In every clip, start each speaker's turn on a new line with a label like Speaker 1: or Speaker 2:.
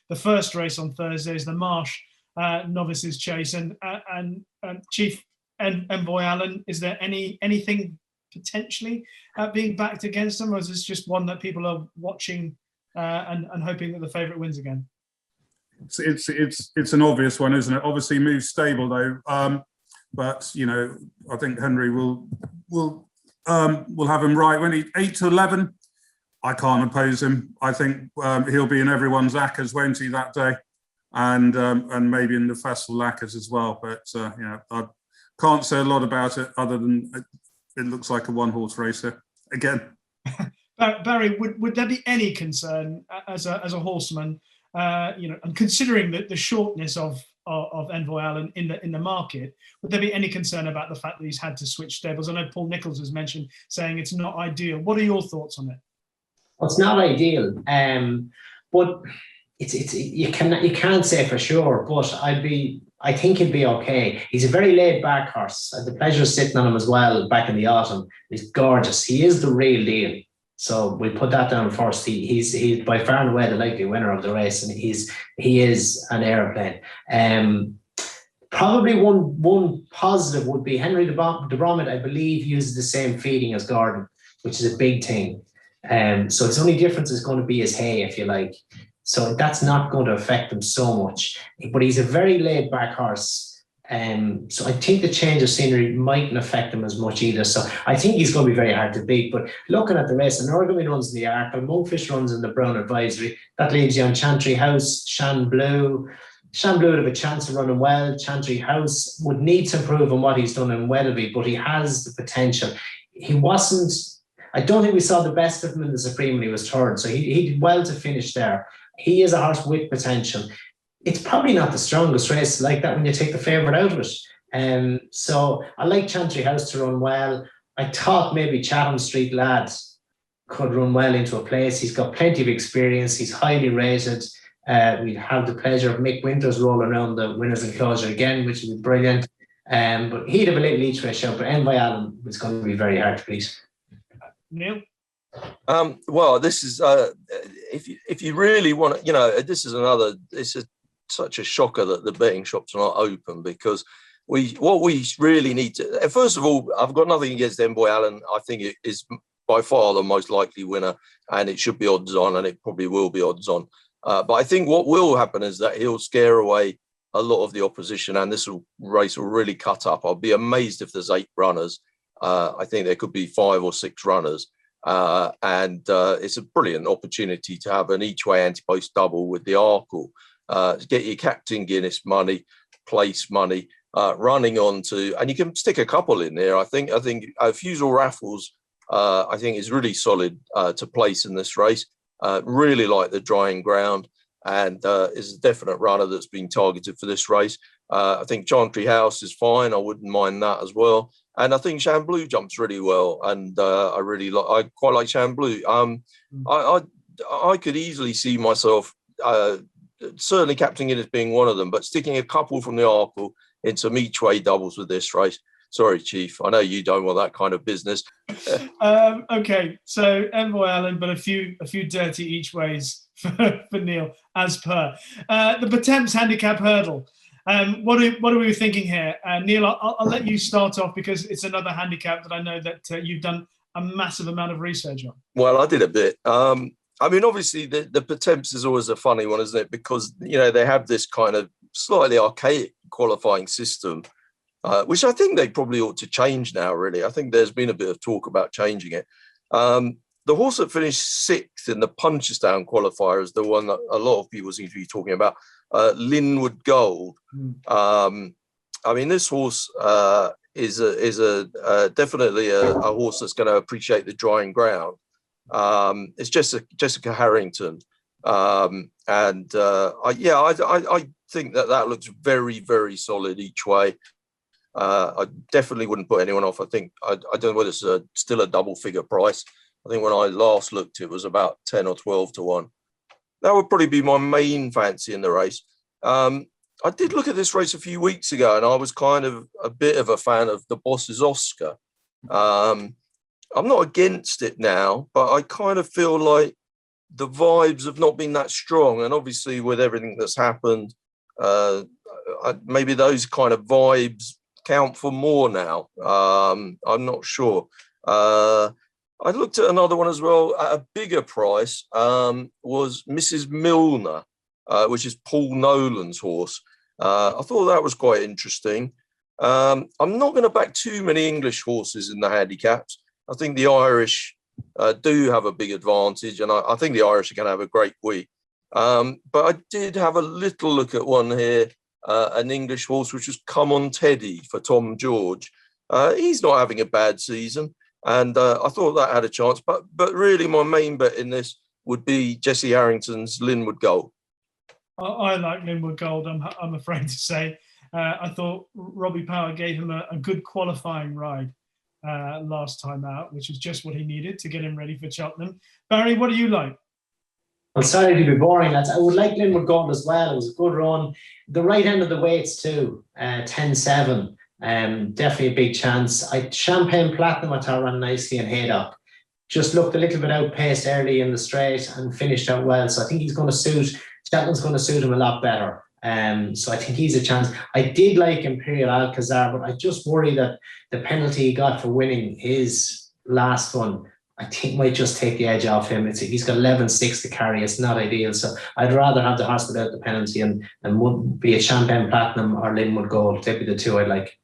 Speaker 1: The first race on Thursday is the Marsh Novices Chase, and Chief Envoy Allen, is there anything potentially being backed against them, or is this just one that people are watching and hoping that the favourite wins again?
Speaker 2: It's an obvious one, isn't it? Obviously, moves stable though, but you know, I think Henry will have him right when he 8 to 11. I can't oppose him. I think he'll be in everyone's ACCAs, won't he, that day, and maybe in the festival ACCAs as well. But you know, I can't say a lot about it other than it looks like a one-horse race here again.
Speaker 1: Barry, would there be any concern as a horseman, you know, and considering the shortness of Envoy Allen in the market, would there be any concern about the fact that he's had to switch stables? I know Paul Nicholls has mentioned saying it's not ideal. What are your thoughts on it?
Speaker 3: Well, it's not ideal, but you can't say for sure. But I think he'll be okay. He's a very laid back horse. I had the pleasure of sitting on him as well back in the autumn. He's gorgeous. He is the real deal. So we put that down first. He's by far and away the likely winner of the race, and he is an aeroplane. Probably one positive would be Henry de Bromhead, I believe, uses the same feeding as Gordon, which is a big thing. So its only difference is going to be his hay, if you like. So that's not going to affect him so much. But he's a very laid back horse. So I think the change of scenery mightn't affect him as much either. So I think he's going to be very hard to beat. But looking at the race, and Orgamy runs in the Arkle, Monkfish runs in the Brown Advisory. That leaves you on Chantry House, Shan Blue. Shan Blue would have a chance of running well. Chantry House would need to improve on what he's done in Weatherby, but he has the potential. He wasn't, I don't think we saw the best of him in the Supreme when he was third. So he did well to finish there. He is a horse with potential. It's probably not the strongest race like that when you take the favourite out of it. So I like Chantry House to run well. I thought maybe Chatham Street Lad could run well into a place. He's got plenty of experience. He's highly rated. We have the pleasure of Mick Winters rolling around the winners' enclosure again, which would be brilliant. But he'd have a little each way show, but Envoy Allen is going to be very hard to beat.
Speaker 1: Neil?
Speaker 4: Well, this is if you really want to, you know, this is another. Such a shocker that the betting shops are not open, because what we really need to. First of all, I've got nothing against Envoy Allen. I think it is by far the most likely winner, and it should be odds on, and it probably will be odds on. But I think what will happen is that he'll scare away a lot of the opposition, and this race will really cut up. I'll be amazed if there's 8 runners. I think there could be 5 or 6 runners. And it's a brilliant opportunity to have an each-way anti-post double with the Arkle. Get your Captain Guinness money, place money, running on to, and you can stick a couple in there. I think Fusel Raffles, I think is really solid to place in this race. Really like the drying ground, and is a definite runner that's been targeted for this race. I think Chantry House is fine. I wouldn't mind that as well. And I think Shan Blue jumps really well, and I quite like Shan Blue. I could easily see myself. Certainly Captain Guinness being one of them, but sticking a couple from the Arkle in some each-way doubles with this race. Sorry, Chief, I know you don't want that kind of business.
Speaker 1: Okay, so Envoy Allen, but a few dirty each-ways for Neil, as per. The Pertemps Handicap Hurdle. What are we thinking here? Neil, I'll let you start off, because it's another handicap that I know that you've done a massive amount of research on.
Speaker 4: Well, I did a bit. I mean, obviously, the Pertemps is always a funny one, isn't it? Because, you know, they have this kind of slightly archaic qualifying system, which I think they probably ought to change now, really. I think there's been a bit of talk about changing it. The horse that finished 6th in the Punchestown qualifier is the one that a lot of people seem to be talking about, Linwood Gold. I mean, this horse is definitely a horse that's going to appreciate the drying ground. It's Jessica Harrington, I think that looks very, very solid each way. I definitely wouldn't put anyone off. I think I don't know whether it's still a double figure price. I think when I last looked, it was about 10 or 12 to 1. That would probably be my main fancy in the race. I did look at this race a few weeks ago, and I was kind of a bit of a fan of the Boss's Oscar. I'm not against it now, but I kind of feel like the vibes have not been that strong. And obviously with everything that's happened, maybe those kind of vibes count for more now. I'm not sure. I looked at another one as well at a bigger price, was Mrs. Milner, which is Paul Nolan's horse. I thought that was quite interesting. I'm not going to back too many English horses in the handicaps. I think the Irish do have a big advantage, and I think the Irish are going to have a great week. But I did have a little look at one here, an English horse, which was Come On Teddy for Tom George. He's not having a bad season, and I thought that had a chance. But really, my main bet in this would be Jesse Harrington's Linwood Gold.
Speaker 1: I like Linwood Gold, I'm afraid to say. I thought Robbie Power gave him a good qualifying ride last time out, which is just what he needed to get him ready for Cheltenham. Barry, what do you like?
Speaker 3: I'm sorry to be boring, lads. I would like Linwood Gold as well. It was a good run. The right end of the weights too, 10-7. Definitely a big chance. Champagne Platinum, I thought ran nicely in Haydock. Just looked a little bit outpaced early in the straight and finished out well. So I think he's going to suit, Cheltenham's going to suit him a lot better. So I think he's a chance. I did like Imperial Alcazar, but I just worry that the penalty he got for winning his last one, I think might just take the edge off him. He's got 11.6 to carry. It's not ideal. So I'd rather have the horse without the penalty and would be a Champagne Platinum or Linwood Gold. They'd be the two I'd like.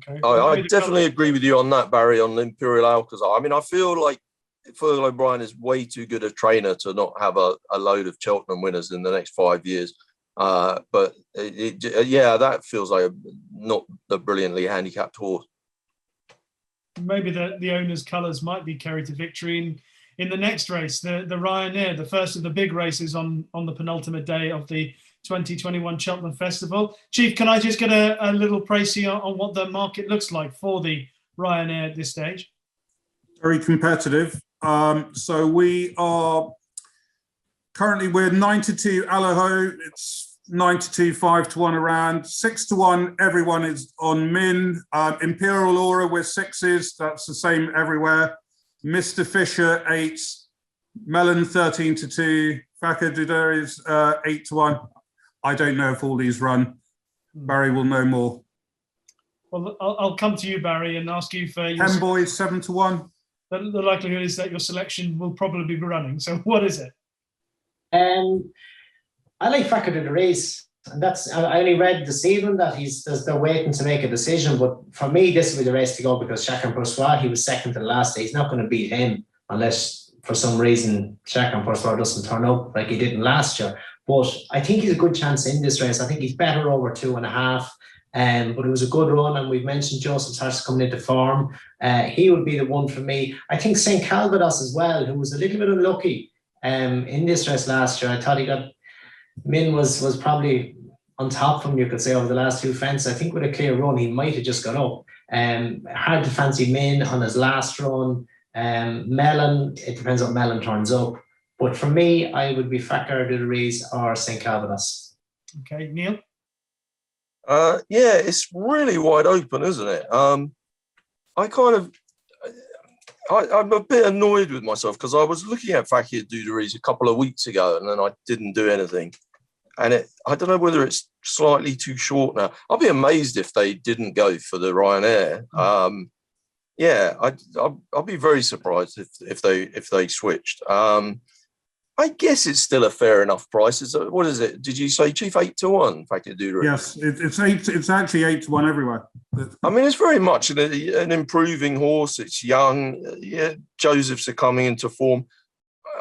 Speaker 1: Okay.
Speaker 4: I definitely agree with you on that, Barry, on Imperial Alcazar. I mean, I feel like Phil O'Brien is way too good a trainer to not have a load of Cheltenham winners in the next 5 years. But that feels like not the brilliantly handicapped horse.
Speaker 1: Maybe the owner's colours might be carried to victory in the next race, the RYANAIR, the first of the big races on the penultimate day of the 2021 Cheltenham Festival. Chief, can I just get a little précis on what the market looks like for the RYANAIR at this stage?
Speaker 2: Very competitive. So we are currently, we're 9-2 Allaho. It's 9-2, 5-1 around, 6-1. Everyone is on Min. Imperial Aura, we're 6s. That's the same everywhere. Mr. Fisher, 8s. Mellon, 13-2. Fakir Duder is 8-1. I don't know if all these run. Barry will know more.
Speaker 1: Well, I'll come to you, Barry, and ask you for your...
Speaker 2: 10 boys, 7-1.
Speaker 1: The likelihood is that your selection will probably be running. So what is it?
Speaker 3: I like Fakir to the race, and I only read this evening that they're waiting to make a decision. But for me, this will be the race to go because Chacun Poursuit, he was second to the last day. He's not going to beat him unless for some reason Chacun Poursuit doesn't turn up like he didn't last year. But I think he's a good chance in this race. I think he's better over 2.5. But it was a good run, and we've mentioned Joseph's horse coming into form. He would be the one for me. I think St. Calvados as well, who was a little bit unlucky in this race last year. I thought he got... Min was probably on top of him, you could say, over the last few fences. I think with a clear run, he might have just got up. Hard to fancy Min on his last run. Mellon, it depends what Mellon turns up. But for me, I would be Fakir de Rees or St. Calvados.
Speaker 1: Okay, Neil?
Speaker 4: It's really wide open, isn't it? I'm a bit annoyed with myself because I was looking at Fakir Duderies a couple of weeks ago and then I didn't do anything. And I don't know whether it's slightly too short now. I'll be amazed if they didn't go for the RYANAIR. I'll be very surprised if they switched. I guess it's still a fair enough price. What is it? Did you say, Chief, 8-1? Fakir Duderies? Yes,
Speaker 2: it's 8. It's actually 8-1 everywhere.
Speaker 4: I mean, it's very much an improving horse. It's young. Yeah, Josephs are coming into form.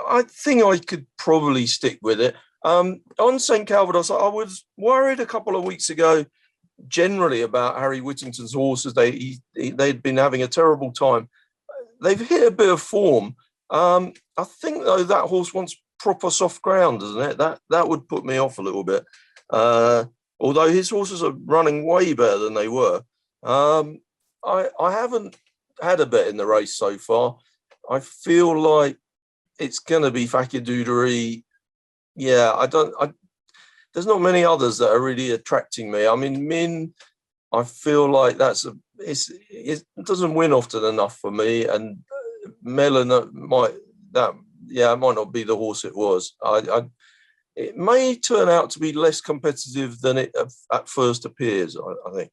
Speaker 4: I think I could probably stick with it. On St. Calvados, I was worried a couple of weeks ago generally about Harry Whittington's horses. They'd been having a terrible time. They've hit a bit of form. I think, though, that horse wants proper soft ground, doesn't it? That would put me off a little bit. Although his horses are running way better than they were. I haven't had a bet in the race so far. I feel like it's going to be Fakir Dudery. Yeah, there's not many others that are really attracting me. I mean, Min, I feel like it doesn't win often enough for me, and Mellon it might not be the horse it was. It may turn out to be less competitive than it at first appears, I think.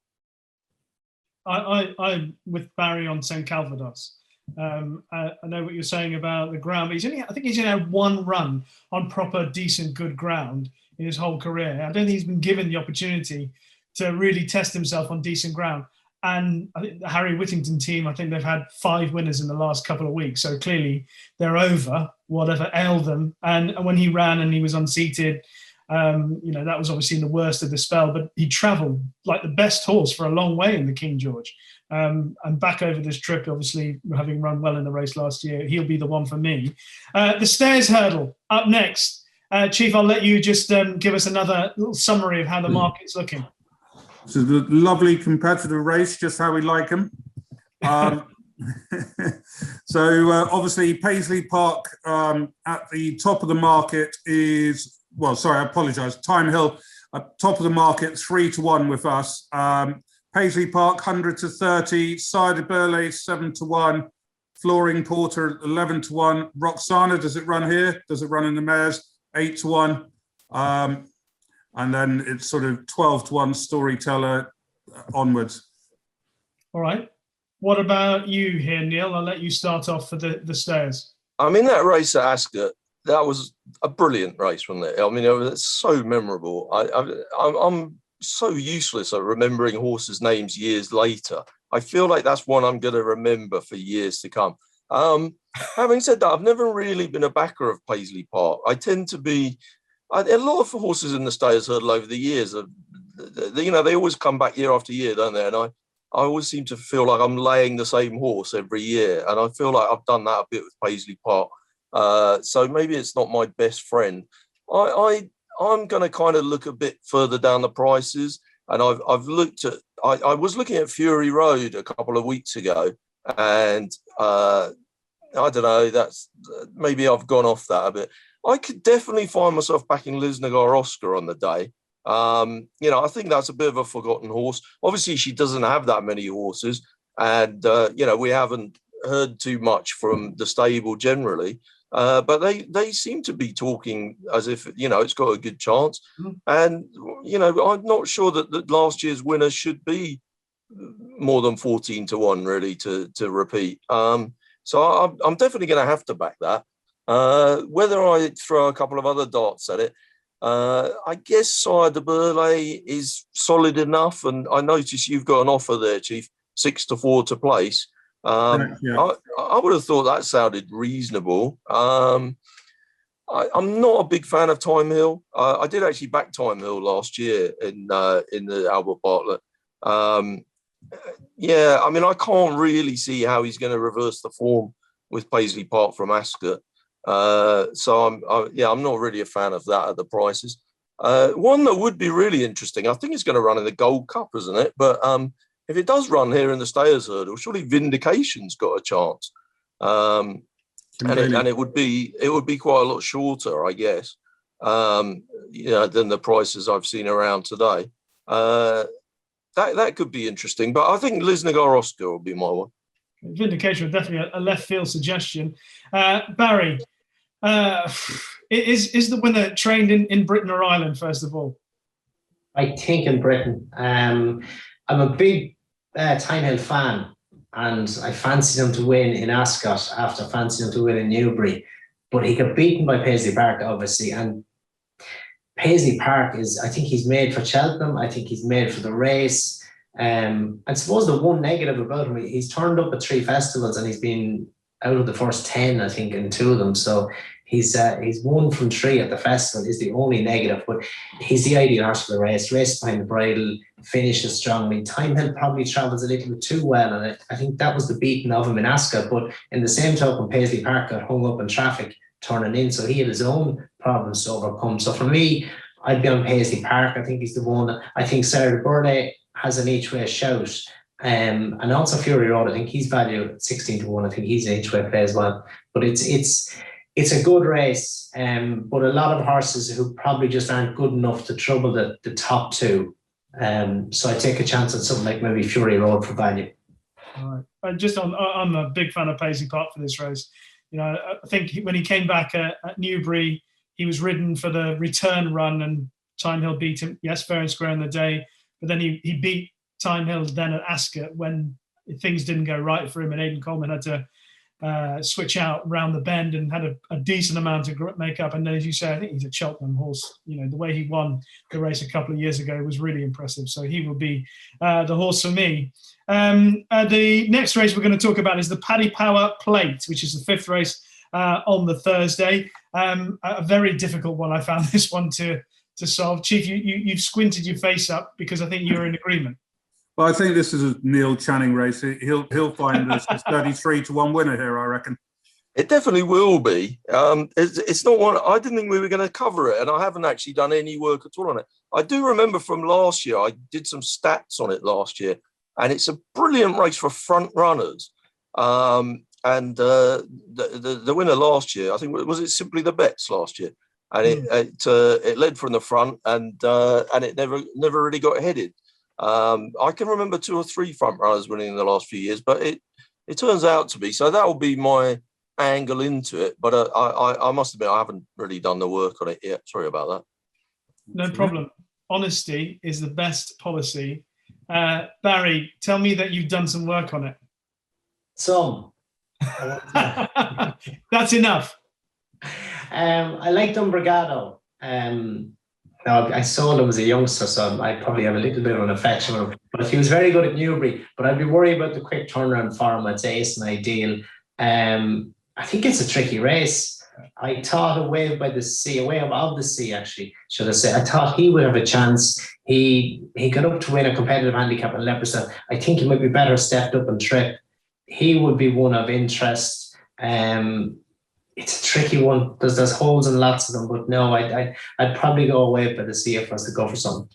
Speaker 1: I'm with Barry on St. Calvados. I know what you're saying about the ground, but I think he's only had one run on proper, decent, good ground in his whole career. I don't think he's been given the opportunity to really test himself on decent ground. And I think the Harry Whittington team, I think they've had 5 winners in the last couple of weeks. So clearly they're over whatever ailed them. And when he ran and he was unseated, that was obviously in the worst of the spell, but he travelled like the best horse for a long way in the King George. And back over this trip, obviously having run well in the race last year, he'll be the one for me. The Stairs Hurdle up next. Chief, I'll let you just give us another little summary of how the market's looking.
Speaker 2: This is a lovely competitive race, just how we like them. So obviously Paisley Park at the top of the market is, I apologise, Time Hill at top of the market, 3-1 with us. Paisley Park 100 to 30, Cider Burley 7-1, Flooring Porter 11-1, Roxana, does it run here? Does it run in the mares? 8-1. And then it's sort of 12-1 Storyteller onwards.
Speaker 1: All right. What about you here, Neil? I'll let you start off for the Stairs.
Speaker 4: I mean, that race at Ascot, that was a brilliant race, wasn't it? I mean, it was so memorable. I'm so useless at remembering horses' names years later. I feel like that's one I'm going to remember for years to come. Having said that, I've never really been a backer of Paisley Park. I tend to be... a lot of horses in the Stayers Hurdle over the years, they always come back year after year, don't they? And I always seem to feel like I'm laying the same horse every year. And I feel like I've done that a bit with Paisley Park. So maybe it's not my best friend. I'm going to kind of look a bit further down the prices. And I've looked at, I was looking at Fury Road a couple of weeks ago. And I don't know, that's maybe I've gone off that a bit. I could definitely find myself backing Lisnagar Oscar on the day. I think that's a bit of a forgotten horse. Obviously, she doesn't have that many horses. And, we haven't heard too much from the stable generally. But they seem to be talking as if, it's got a good chance. And, I'm not sure that last year's winner should be more than 14-1, really, to repeat. So I'm definitely going to have to back that. Whether I throw a couple of other darts at it, I guess Cider Burley is solid enough. And I notice you've got an offer there, Chief, 6-4 to place.
Speaker 2: Right, yeah.
Speaker 4: I would have thought that sounded reasonable. I'm not a big fan of Time Hill. I did actually back Time Hill last year in the Albert Bartlett. I can't really see how he's going to reverse the form with Paisley Park from Ascot. So I'm not really a fan of that at the prices. One that would be really interesting, I think it's going to run in the Gold Cup, isn't it? But if it does run here in the Stayers Hurdle, surely Vindication's got a chance. And it would be quite a lot shorter, I guess, than the prices I've seen around today. That could be interesting, but I think Lisnagar Oscar will be my one.
Speaker 1: Vindication, definitely a left field suggestion. Barry, is the winner trained in Britain or Ireland, first of all?
Speaker 3: I think in Britain. I'm a big Time Hill fan, and I fancied him to win in Ascot after fancying him to win in Newbury, but he got beaten by Paisley Park, obviously, and Paisley Park I think he's made for Cheltenham. I think he's made for the race. I suppose the one negative about him, he's turned up at 3 festivals and he's been out of the first 10, I think, in 2 of them. So he's 1 from 3 at the festival is the only negative, but he's the ideal horse for the race. Race behind the bridle, finishes strongly. Time Hill probably travels a little bit too well, and I think that was the beating of him in Ascot. But in the same token, Paisley Park got hung up in traffic turning in, so he had his own problems to overcome. So for me, I'd be on Paisley Park. I think he's the one. I think Cider Burley has an each-way shout. And also Fury Road, I think he's valued at 16-1. I think he's an each-way play as well. But it's a good race, but a lot of horses who probably just aren't good enough to trouble the top 2. So I take a chance on something like maybe Fury Road for value.
Speaker 1: All right. I'm a big fan of Paisley Park for this race. I think when he came back at Newbury, he was ridden for the return run, and Timehill beat him, yes, fair and square in the day, but then he beat Timehill then at Ascot when things didn't go right for him, and Aidan Coleman had to switch out round the bend and had a decent amount of makeup. And then, as you say, I think he's a Cheltenham horse. The way he won the race a couple of years ago was really impressive. So he will be the horse for me. The next race we're going to talk about is the Paddy Power Plate, which is the 5th race on the Thursday. A very difficult one. I found this one to solve. Chief, you've squinted your face up because I think you're in agreement.
Speaker 2: Well, I think this is a Neil Channing race. He'll find this 33-1 winner here, I reckon.
Speaker 4: It definitely will be. It's not one. I didn't think we were going to cover it, and I haven't actually done any work at all on it. I do remember from last year, I did some stats on it last year, and it's a brilliant race for front runners. And the winner last year, I think, was it Simply the Bets last year, and it led from the front, and it never really got headed. I can remember 2 or 3 front runners winning in the last few years, but it turns out to be. So that will be my angle into it. But I must admit, I haven't really done the work on it yet. Sorry about that.
Speaker 1: No problem. Honesty is the best policy. Barry, tell me that you've done some work on it.
Speaker 3: Some.
Speaker 1: That's enough.
Speaker 3: I liked Umbrigado. Now, I sold him as a youngster, so I probably have a little bit of an affection for him. But he was very good at Newbury. But I'd be worried about the quick turnaround for him. I'd say it's an ideal. I think it's a tricky race. I thought Away of the Sea, actually, should I say. I thought he would have a chance. He got up to win a competitive handicap in Leopardstown. I think he might be better stepped up and trip. He would be one of interest. It's a tricky one. There's holes in lots of them, but no, I'd probably go Away by the Sea if I was to go for something.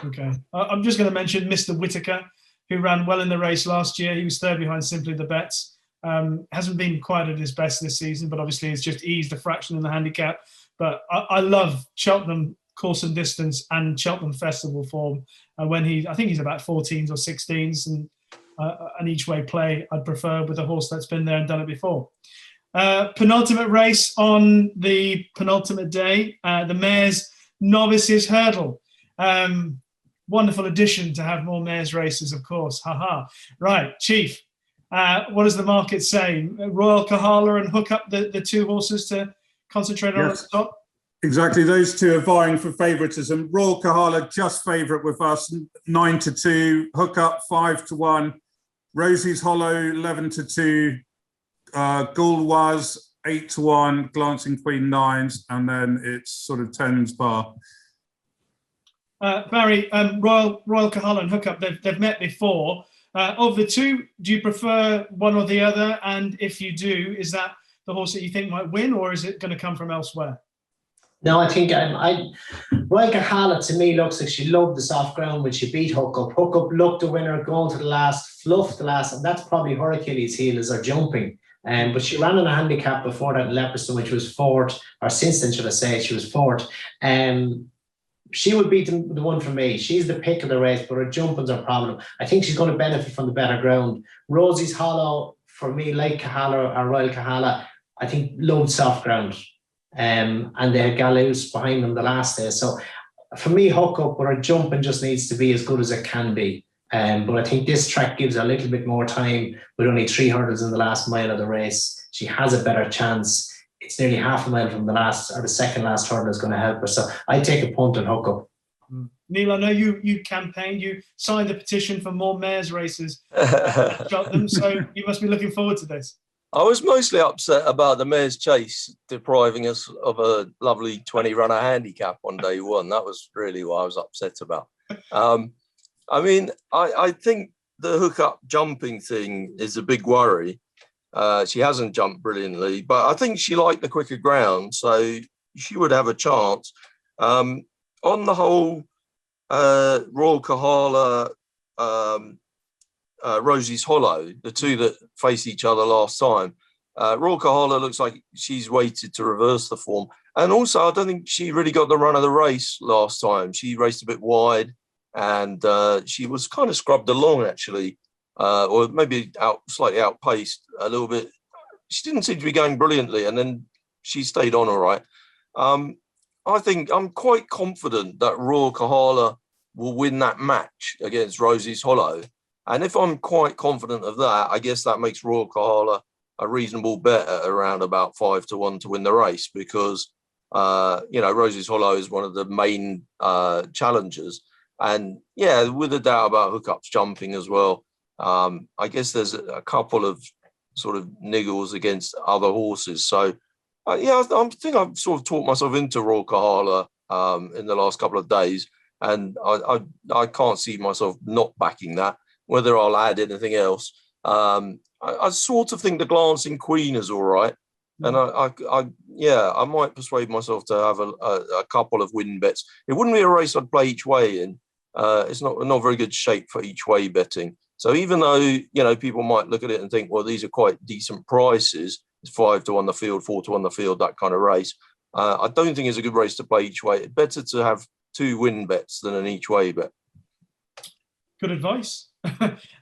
Speaker 1: Okay. I'm just going to mention Mr. Whitaker, who ran well in the race last year. He was 3rd behind Simply the Bets. Hasn't been quite at his best this season, but obviously it's just eased a fraction in the handicap. But I love Cheltenham course and distance and Cheltenham Festival form. I think he's about 14s or 16s, and an each way play I'd prefer with a horse that's been there and done it before. Penultimate race on the penultimate day, the Mares Novices Hurdle. Wonderful addition to have more Mares races, of course. Haha. Right, Chief. What does the market say? Royal Kahala and Hook Up, the 2 horses to concentrate on at the top?
Speaker 2: Exactly. Those 2 are vying for favouritism. Royal Kahala just favourite with us, 9-2. Hook Up 5-1. Rosie's Hollow 11-2. Gulwaz 8-1. Glancing Queen 9s, and then it's sort of 10s bar.
Speaker 1: Barry, Royal Kahala and Hook Up, they've met before. Of the 2, do you prefer one or the other? And if you do, is that the horse that you think might win, or is it going to come from elsewhere?
Speaker 3: No, I think Royal Kahala to me looks like she loved the soft ground when she beat Hook Up. Hook Up looked the winner, going to the last, fluffed the last, and that's probably her Achilles heel is her jumping. But she ran in a handicap before that in Leopardstown, which was 4th, or since then, should I say, she was 4th. She would be the one for me. She's the pick of the race, but her jumping's her problem. I think she's going to benefit from the better ground. Rosie's Hollow, for me, like Kahala or Royal Kahala, I think loved soft ground. And they had Galouse behind them the last day. So for me, Hook Up, but her jumping just needs to be as good as it can be. But I think this track gives her a little bit more time with only 3 hurdles in the last mile of the race. She has a better chance. It's nearly half a mile from the second last hurdle is going to help her. So I take a punt and Hook Up.
Speaker 1: Neil, I know you campaigned, you signed the petition for more Mares races. Cheltenham, so you must be looking forward to this.
Speaker 4: I was mostly upset about the Mares Chase depriving us of a lovely 20-runner handicap on day 1. That was really what I was upset about. I mean, I think the Hook Up jumping thing is a big worry. She hasn't jumped brilliantly, but I think she liked the quicker ground, so she would have a chance. On the whole, Royal Kahala, Rosie's Hollow, the 2 that faced each other last time, Royal Kahala looks like she's waited to reverse the form. And also, I don't think she really got the run of the race last time. She raced a bit wide, and she was kind of scrubbed along, actually. Or maybe slightly outpaced a little bit. she didn't seem to be going brilliantly, and then she stayed on all right. I think I'm quite confident that Royal Kahala will win that match against Rosie's Hollow. And if I'm quite confident of that, I guess that makes Royal Kahala a reasonable bet at around about 5-1 to win the race, because, Rosie's Hollow is one of the main challengers. And yeah, with a doubt about hookups jumping as well. I guess there's a couple of sort of niggles against other horses. So, I think I've sort of talked myself into Royal Kahala in the last couple of days, and I can't see myself not backing that. Whether I'll add anything else, I sort of think the Glancing Queen is all right, and I might persuade myself to have a couple of win bets. It wouldn't be a race I'd play each way in. It's not very good shape for each way betting. So even though people might look at it and think, well, these are quite decent prices. It's 5-1 the field, 4-1 the field, that kind of race. I don't think it's a good race to play each way. It's better to have 2 win bets than an each way bet.
Speaker 1: Good advice.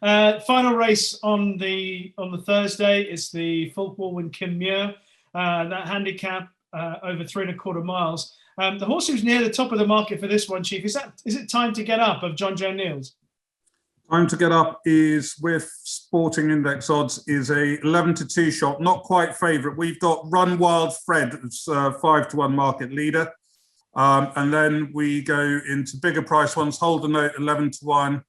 Speaker 1: Final race on the Thursday is the Folkwall Kinmure. That handicap over 3.25 miles. The horse who's near the top of the market for this one, Chief, is it Time to Get Up of John Joe Neals?
Speaker 2: Time to Get Up is, with Sporting Index odds, is a 11-2 shot, not quite favourite. We've got Run Wild Fred, it's 5-1 market leader. And then we go into bigger price ones. Hold a Note, 11-1.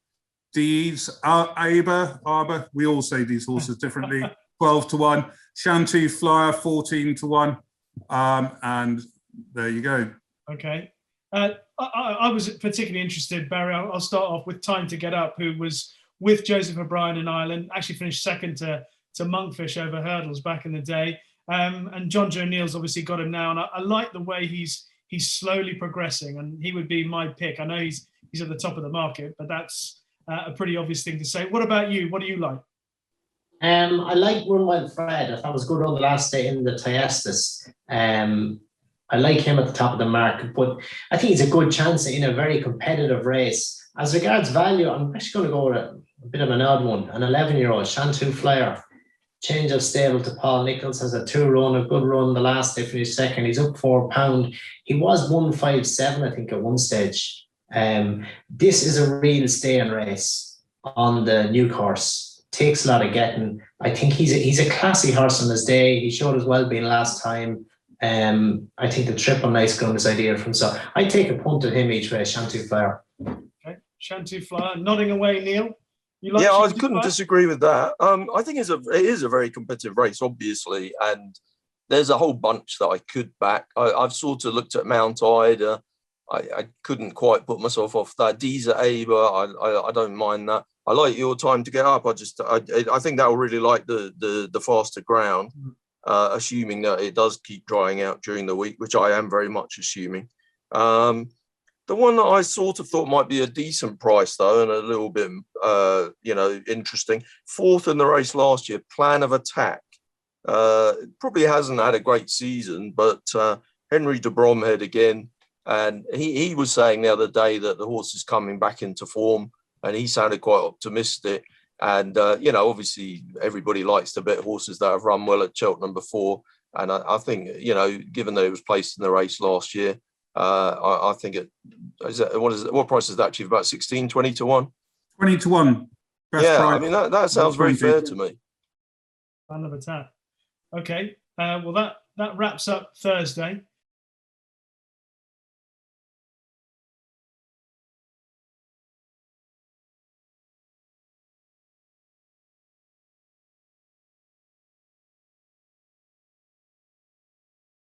Speaker 2: D's, Arbor, we all say these horses differently, 12-1. Shantou Flyer, 14-1. And there you go.
Speaker 1: Okay. I was particularly interested, Barry. I'll start off with Time to Get Up, who was with Joseph O'Brien in Ireland, actually finished second to Monkfish over hurdles back in the day. And John Joe Neals obviously got him now. And I like the way he's slowly progressing, and he would be my pick. I know he's at the top of the market, but that's a pretty obvious thing to say. What about you? What do you like?
Speaker 3: I like Run Wild Fred. I thought it was good on the last day in the Thyestes. I like him at the top of the market, but I think he's a good chance in a very competitive race. As regards value, I'm actually going to go with a bit of an odd one. An 11-year-old, Shantou Flyer. Change of stable to Paul Nichols, has a 2-run, a good run. The last day finished second. He's up £4. He was 157, I think, at one stage. This is a real staying race on the new course. Takes a lot of getting. I think he's a classy horse on his day. He showed his well-being last time. I think the Triple Nice Gun is ideal for him. So I take a punt at him each way, Shantou Flyer.
Speaker 1: Okay, Shantou Flyer. Nodding away, Neil. You like
Speaker 4: I couldn't disagree with that. I think it is a very competitive race, obviously, and there's a whole bunch that I could back. I've sort of looked at Mount Ida. I couldn't quite put myself off that. Deezer Aber, I don't mind that. I like your Time to Get Up. I think that will really like the faster ground. Assuming that it does keep drying out during the week, which I am very much assuming. The one that I sort of thought might be a decent price, though, and a little bit, interesting, 4th in the race last year, Plan of Attack. Probably hasn't had a great season, but Henry de Bromhead again. And he was saying the other day that the horse is coming back into form, and he sounded quite optimistic. And, obviously everybody likes to bet horses that have run well at Cheltenham before. And I think, given that it was placed in the race last year, I think what price is that, Chief? About 16, 20-1?
Speaker 2: 20-1. Best
Speaker 4: yeah,
Speaker 2: price.
Speaker 4: I mean, that sounds very fair to me.
Speaker 1: Plan of Attack. Okay. Well, that wraps up Thursday.